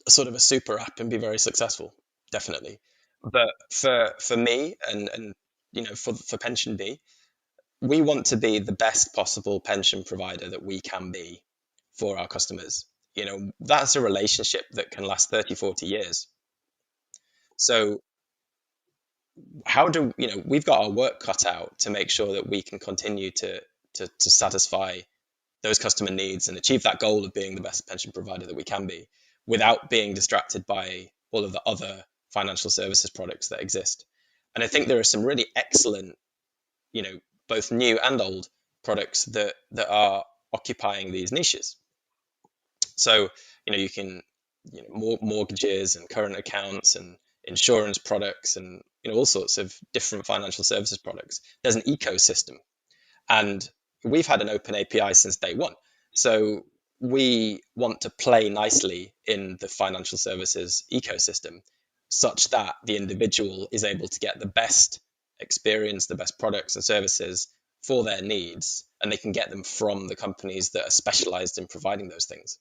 a sort of a super app and be very successful, definitely. But for me and for PensionBee, we want to be the best possible pension provider that we can be for our customers. That's a relationship that can last 30, 40 years. So we've got our work cut out to make sure that we can continue to satisfy those customer needs and achieve that goal of being the best pension provider that we can be without being distracted by all of the other financial services products that exist. And I think there are some really excellent, both new and old products that are occupying these niches. So, you can, mortgages and current accounts and insurance products, and all sorts of different financial services products. There's an ecosystem, and we've had an open API since day one. So we want to play nicely in the financial services ecosystem such that the individual is able to get the best experience, the best products and services for their needs, and they can get them from the companies that are specialized in providing those things.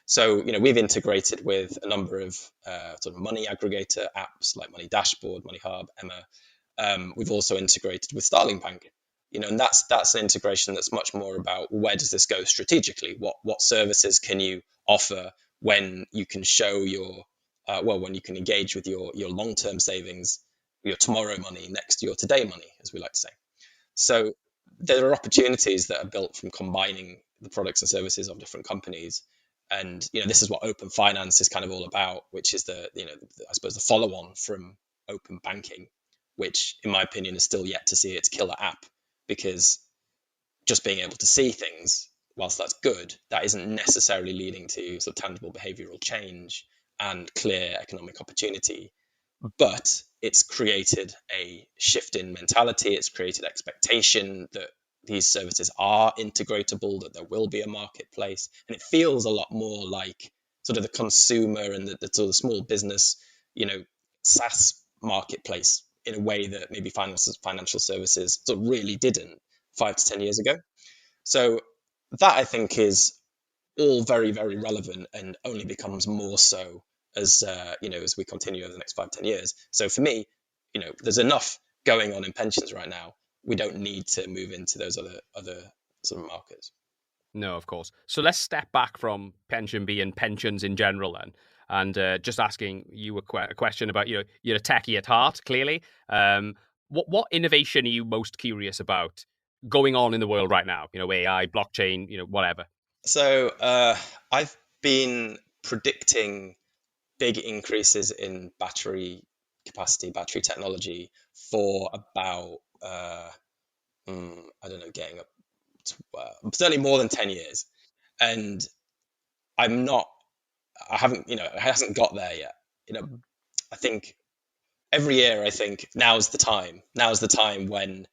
So, we've integrated with a number of sort of money aggregator apps like Money Dashboard, Money Hub, Emma. We've also integrated with Starling Bank, and that's an integration that's much more about where does this go strategically? What services can you offer when you can show your when you can engage with your long-term savings, your tomorrow money next to your today money, as we like to say. So there are opportunities that are built from combining the products and services of different companies. And this is what open finance is kind of all about, which is I suppose the follow-on from open banking, which in my opinion is still yet to see its killer app, because just being able to see things, whilst that's good, that isn't necessarily leading to sort of tangible behavioral change and clear economic opportunity. But it's created a shift in mentality. It's created expectation that these services are integratable, that there will be a marketplace. And it feels a lot more like sort of the consumer and the sort of small business, SaaS marketplace, in a way that maybe financial services sort of really didn't 5 to 10 years ago. So that, I think, is all very, very relevant and only becomes more so as as we continue over the next 5-10 years. So for me, there's enough going on in pensions right now. We don't need to move into those other sort of markets. No, of course. So let's step back from PensionBee and pensions in general then, and just asking you a question about, you're a techie at heart, clearly. What innovation are you most curious about going on in the world right now? AI, blockchain, whatever. So I've been predicting big increases in battery capacity, battery technology for about, I don't know, getting up to, certainly more than 10 years. And I haven't, it hasn't got there yet. I think every year I think now's the time when,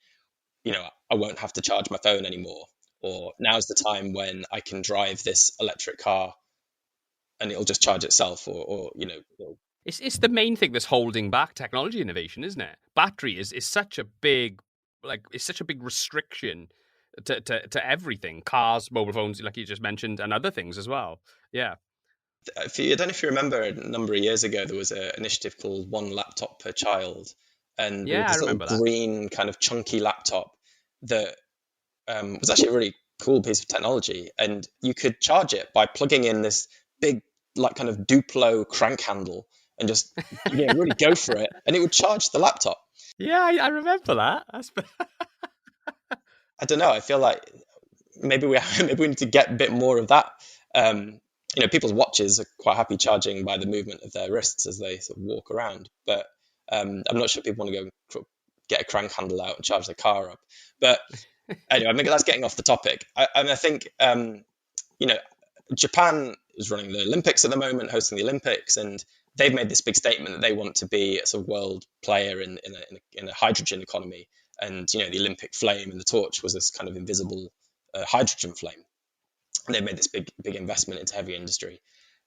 I won't have to charge my phone anymore, or now's the time when I can drive this electric car and it'll just charge itself, or It's the main thing that's holding back technology innovation, isn't it? Battery is such a big restriction to everything. Cars, mobile phones, like you just mentioned, and other things as well. Yeah. I don't know if you remember, a number of years ago there was an initiative called One Laptop Per Child, and Yeah, this I remember little green kind of chunky laptop that was actually a really cool piece of technology, and you could charge it by plugging in this big, like, kind of Duplo crank handle and just really go for it, and it would charge the laptop. Yeah, I remember that. I don't know. I feel like maybe we need to get a bit more of that. People's watches are quite happy charging by the movement of their wrists as they sort of walk around, but I'm not sure people want to go get a crank handle out and charge their car up. But anyway, maybe that's getting off the topic. I think Japan is running the Olympics at the moment, hosting the Olympics, and they've made this big statement that they want to be a sort of world player in a hydrogen economy. And the Olympic flame and the torch was this kind of invisible hydrogen flame. And they've made this big investment into heavy industry.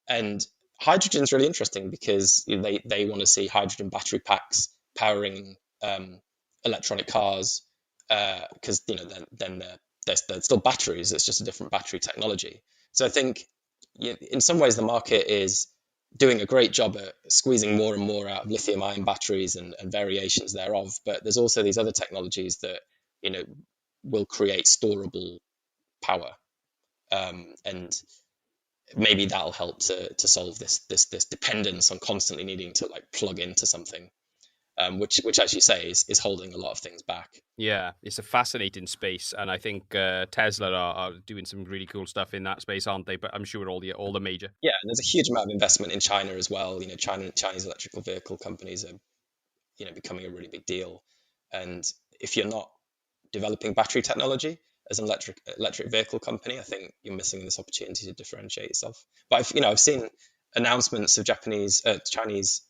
And hydrogen is really interesting because they want to see hydrogen battery packs powering electronic cars, because then they're still batteries. It's just a different battery technology. So I think in some ways the market is doing a great job at squeezing more and more out of lithium-ion batteries and variations thereof. But there's also these other technologies that will create storable power, and maybe that'll help to solve this dependence on constantly needing to plug into something, which as you say is holding a lot of things back. Yeah, it's a fascinating space, and I think Tesla are doing some really cool stuff in that space, aren't they? But I'm sure all the major. Yeah, and there's a huge amount of investment in China as well. Chinese electrical vehicle companies are becoming a really big deal. And if you're not developing battery technology as an electric vehicle company, I think you're missing this opportunity to differentiate yourself. But I've seen announcements of Chinese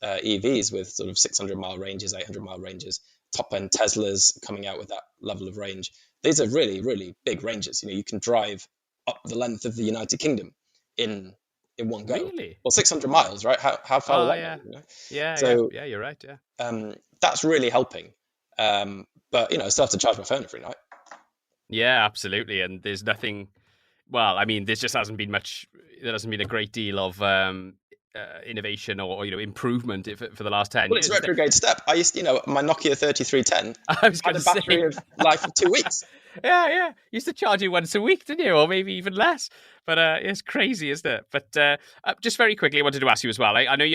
EVs with sort of 600-mile ranges, 800-mile ranges, top-end Teslas coming out with that level of range. These are really, really big ranges. You can drive up the length of the United Kingdom in one go. Really? Well, 600 miles, right? How far Oh, away? yeah. Yeah. Yeah, you're right, yeah. That's really helping. But I still have to charge my phone every night. Yeah, absolutely. And there's nothing. Well, I mean, there hasn't been a great deal of innovation or improvement for the last 10 Well, years. it's a retrograde step. I used, my Nokia 3310 I was had a battery of life of 2 weeks. Yeah. Used to charge you once a week, didn't you? Or maybe even less. But it's crazy, isn't it? But just very quickly, I wanted to ask you as well. I know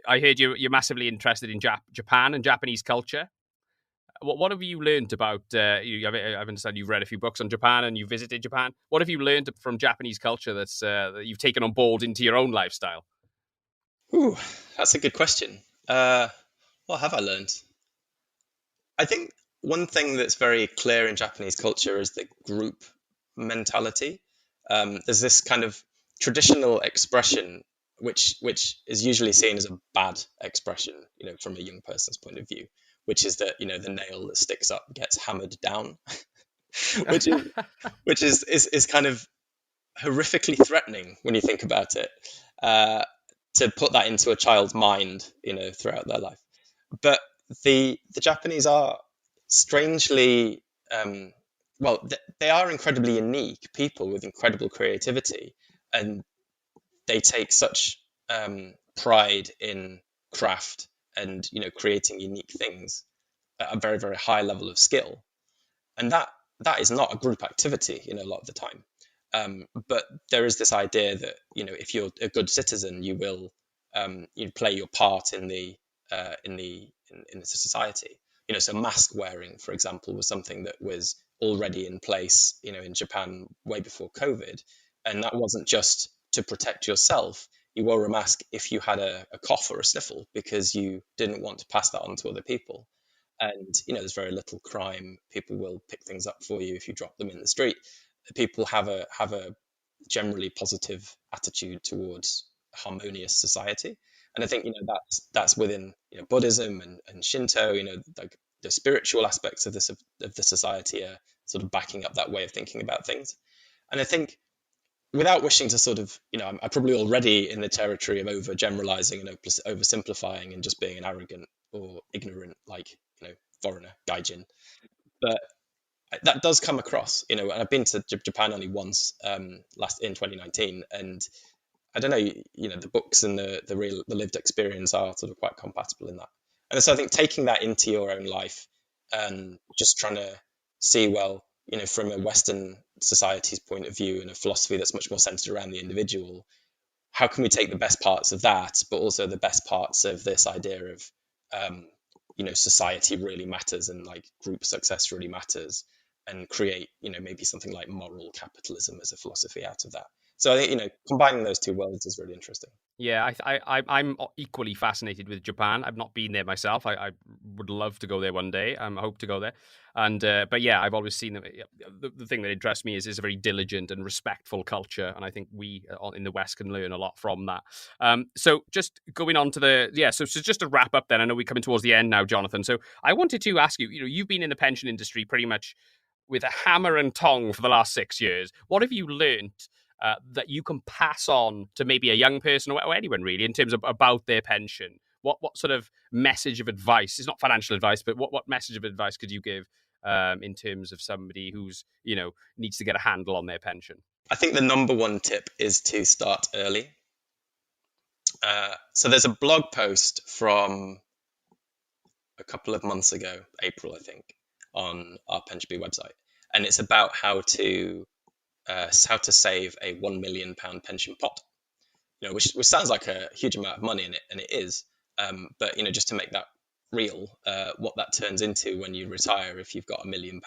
I heard you're massively interested in Japan and Japanese culture. What have you learned about? I understand you've read a few books on Japan and you visited Japan. What have you learned from Japanese culture that you've taken on board into your own lifestyle? Ooh, that's a good question. What have I learned? I think one thing that's very clear in Japanese culture is the group mentality. There's this kind of traditional expression which is usually seen as a bad expression, from a young person's point of view, which is that the nail that sticks up gets hammered down, which is kind of horrifically threatening when you think about it. To put that into a child's mind, throughout their life. But the Japanese are strangely, they are incredibly unique people with incredible creativity, and they take such pride in craft and creating unique things at a very, very high level of skill, and that is not a group activity a lot of the time. But there is this idea that if you're a good citizen, you will play your part in the society. So mask wearing, for example, was something that was already in place in Japan way before COVID, and that wasn't just to protect yourself. You wore a mask if you had a cough or a sniffle because you didn't want to pass that on to other people. And there's very little crime. People will pick things up for you if you drop them in the street. People have a generally positive attitude towards harmonious society, and I think that's within Buddhism and Shinto. Like the spiritual aspects of the society are sort of backing up that way of thinking about things. And I think, without wishing to sort of, I'm probably already in the territory of overgeneralizing and oversimplifying and just being an arrogant or ignorant, like foreigner gaijin, but that does come across. And I've been to Japan only once, last in 2019, and I don't know, the books and the lived experience are sort of quite compatible in that. And so I think taking that into your own life and just trying to see, well, from a Western society's point of view and a philosophy that's much more centered around the individual, how can we take the best parts of that, but also the best parts of this idea of, society really matters and like group success really matters, and create, maybe something like moral capitalism as a philosophy out of that. So I think, combining those two worlds is really interesting. Yeah, I'm equally fascinated with Japan. I've not been there myself. I would love to go there one day. I hope to go there. And but yeah, I've always seen them. The thing that interests me is a very diligent and respectful culture, and I think we in the West can learn a lot from that. So just going on to so just to wrap up, then I know we're coming towards the end now, Jonathan. So I wanted to ask you. You've been in the pension industry pretty much with a hammer and tong for the last 6 years. What have you learnt that you can pass on to maybe a young person or anyone really in terms of about their pension? What sort of message of advice? It's not financial advice, but what message of advice could you give in terms of somebody who's needs to get a handle on their pension? I think the number one tip is to start early. So there's a blog post from a couple of months ago, April, I think, on our PensionBee website, and it's about how to save a £1 million pension pot. Which sounds like a huge amount of money, and it is. But just to make that real, what that turns into when you retire, if you've got £1 million,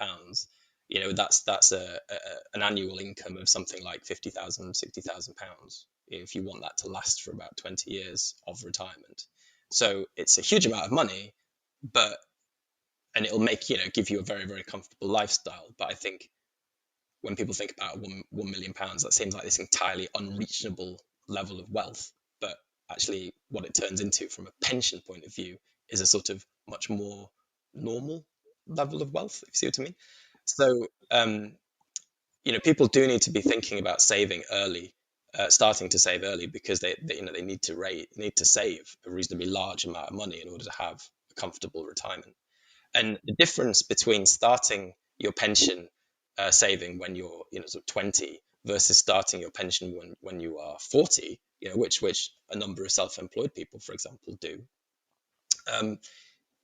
that's an annual income of something like £50,000, £60,000. If you want that to last for about 20 years of retirement, so it's a huge amount of money, and it'll give you a very, very comfortable lifestyle. But I think when people think about £1 million, that seems like this entirely unreachable level of wealth. But actually what it turns into from a pension point of view is a sort of much more normal level of wealth, if you see what I mean. So, people do need to be thinking about saving early, starting to save early, because they need to save a reasonably large amount of money in order to have a comfortable retirement. And the difference between starting your pension saving when you're sort of 20 versus starting your pension when you are 40, which a number of self-employed people, for example, do.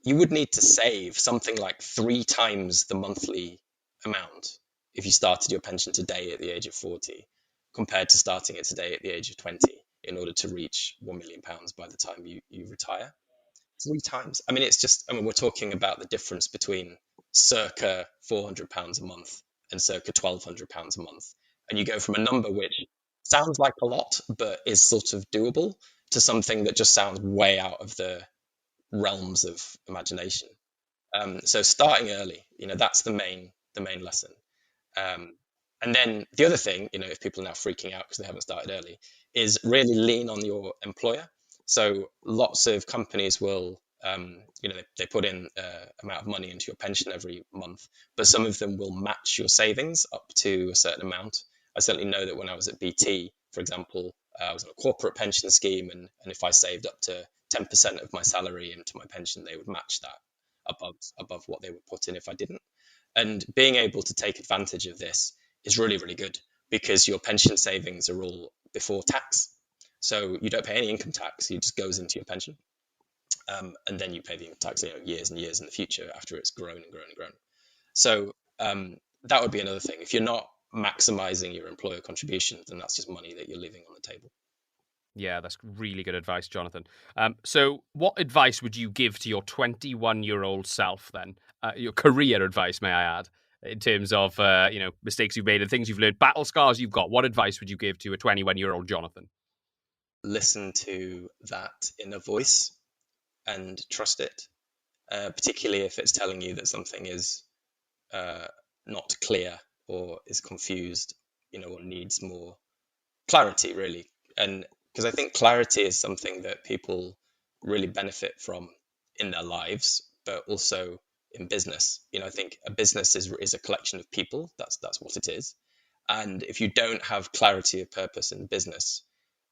You would need to save something like 3 times the monthly amount if you started your pension today at the age of 40 compared to starting it today at the age of 20 in order to reach £1 million by the time you retire. 3 times. We're talking about the difference between circa £400 a month and circa £1,200 a month. And you go from a number which sounds like a lot, but is sort of doable, to something that just sounds way out of the realms of imagination. So starting early, that's the main lesson. And then the other thing, if people are now freaking out because they haven't started early, is really lean on your employer. So lots of companies will, they put in amount of money into your pension every month, but some of them will match your savings up to a certain amount. I certainly know that when I was at BT, for example, I was on a corporate pension scheme, and if I saved up to 10% of my salary into my pension, they would match that above what they would put in if I didn't. And being able to take advantage of this is really, really good, because your pension savings are all before tax. So you don't pay any income tax. It just goes into your pension. And then you pay the income tax, years and years in the future after it's grown and grown and grown. So that would be another thing. If you're not maximizing your employer contributions, then that's just money that you're leaving on the table. Yeah, that's really good advice, Jonathan. So what advice would you give to your 21-year-old self then? Your career advice, may I add, in terms of mistakes you've made and things you've learned, battle scars you've got. What advice would you give to a 21-year-old Jonathan? Listen to that inner voice and trust it, particularly if it's telling you that something is not clear or is confused, or needs more clarity, really. And because I think clarity is something that people really benefit from in their lives, but also in business. I think a business is a collection of people. That's what it is. And if you don't have clarity of purpose in business,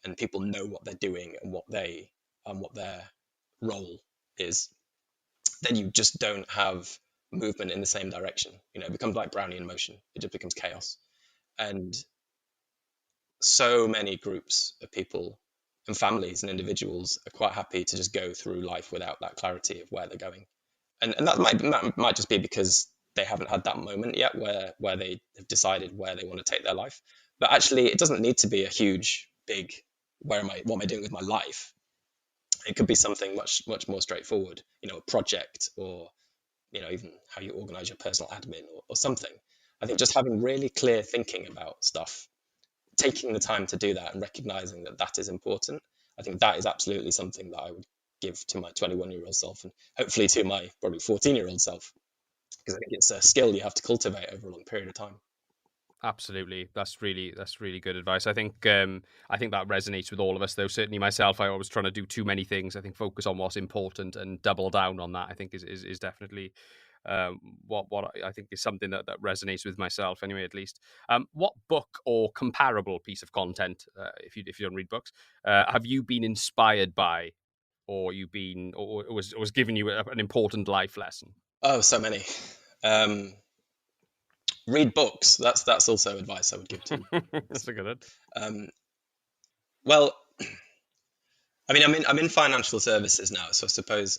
and people know what they're doing and what their role is, then you just don't have movement in the same direction. It becomes like Brownian motion. It just becomes chaos. And so many groups of people and families and individuals are quite happy to just go through life without that clarity of where they're going. And that might just be because they haven't had that moment yet where they have decided where they want to take their life. But actually, it doesn't need to be a huge, big, what am I doing with my life? It could be something much, much more straightforward, a project, or, even how you organize your personal admin, or something. I think just having really clear thinking about stuff, taking the time to do that and recognizing that that is important, I think that is absolutely something that I would give to my 21-year-old self, and hopefully to my probably 14-year-old self, because I think it's a skill you have to cultivate over a long period of time. Absolutely, that's really good advice. I think that resonates with all of us, though. Certainly myself, I always trying to do too many things. I think focus on what's important and double down on that, I think is definitely what I think is something that resonates with myself anyway, at least. What book or comparable piece of content, if you don't read books, have you been inspired by, or was giving you an important life lesson? Oh, so many. Read books. That's also advice I would give to. That's a good one. Well, I'm in financial services now, so I suppose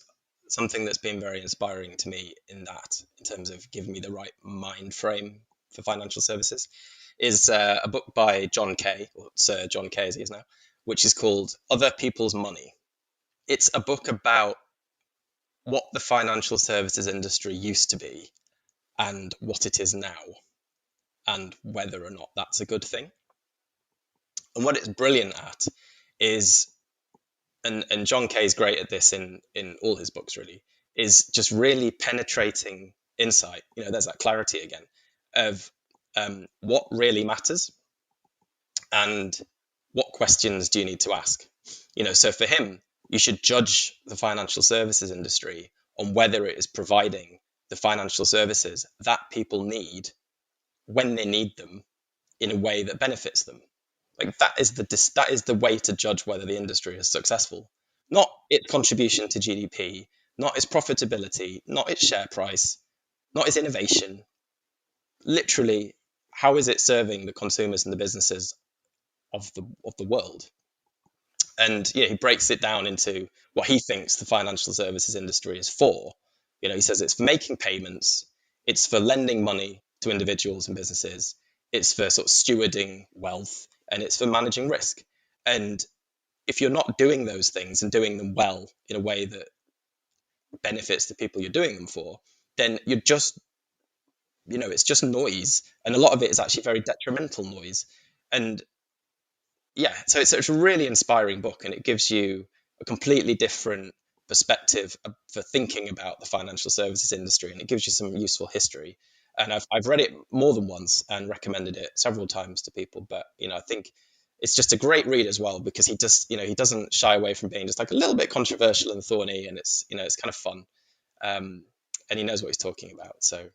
something that's been very inspiring to me in terms of giving me the right mind frame for financial services, is a book by John Kay, or Sir John Kay as he is now, which is called Other People's Money. It's a book about what the financial services industry used to be and what it is now, and whether or not that's a good thing. And what it's brilliant at is, and John Kay is great at this in all his books, really, is just really penetrating insight. There's that clarity again of what really matters and what questions do you need to ask. So for him, you should judge the financial services industry on whether it is providing the financial services that people need when they need them in a way that benefits them. Like that is the way to judge whether the industry is successful, not its contribution to GDP, not its profitability, not its share price, not its innovation. Literally, how is it serving the consumers and the businesses of the world? And he breaks it down into what he thinks the financial services industry is for. He says it's for making payments, it's for lending money to individuals and businesses, it's for sort of stewarding wealth, and it's for managing risk. And if you're not doing those things and doing them well in a way that benefits the people you're doing them for, then you're just, it's just noise. And a lot of it is actually very detrimental noise. And so it's a really inspiring book, and it gives you a completely different perspective for thinking about the financial services industry, and it gives you some useful history. And I've read it more than once and recommended it several times to people. But I think it's just a great read as well, because he doesn't shy away from being just like a little bit controversial and thorny, and it's it's kind of fun, and he knows what he's talking about. So,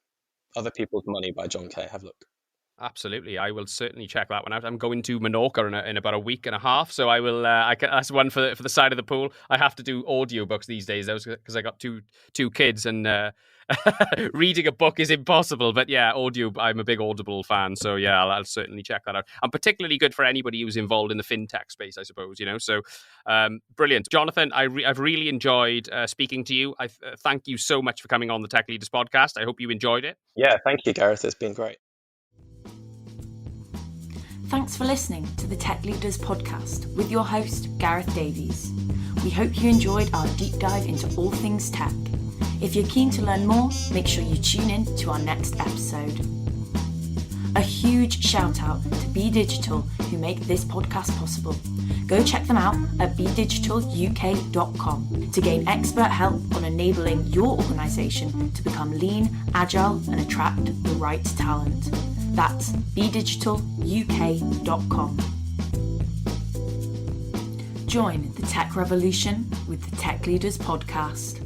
Other People's Money by John Kay. Have a look. Absolutely, I will certainly check that one out. I'm going to Menorca in about a week and a half, so I will. That's one for the side of the pool. I have to do audiobooks these days, though, because I got two kids, and reading a book is impossible. But yeah, audio. I'm a big Audible fan, so yeah, I'll certainly check that out. And particularly good for anybody who's involved in the fintech space, I suppose. So brilliant, Jonathan. I've really enjoyed speaking to you. I thank you so much for coming on the Tech Leaders podcast. I hope you enjoyed it. Yeah, thank you, Gareth. It's been great. Thanks for listening to the Tech Leaders podcast with your host, Gareth Davies. We hope you enjoyed our deep dive into all things tech. If you're keen to learn more, make sure you tune in to our next episode. A huge shout out to Be Digital, who make this podcast possible. Go check them out at bedigitaluk.com to gain expert help on enabling your organisation to become lean, agile, and attract the right talent. That's bedigitaluk.com. Join the tech revolution with the Tech Leaders podcast.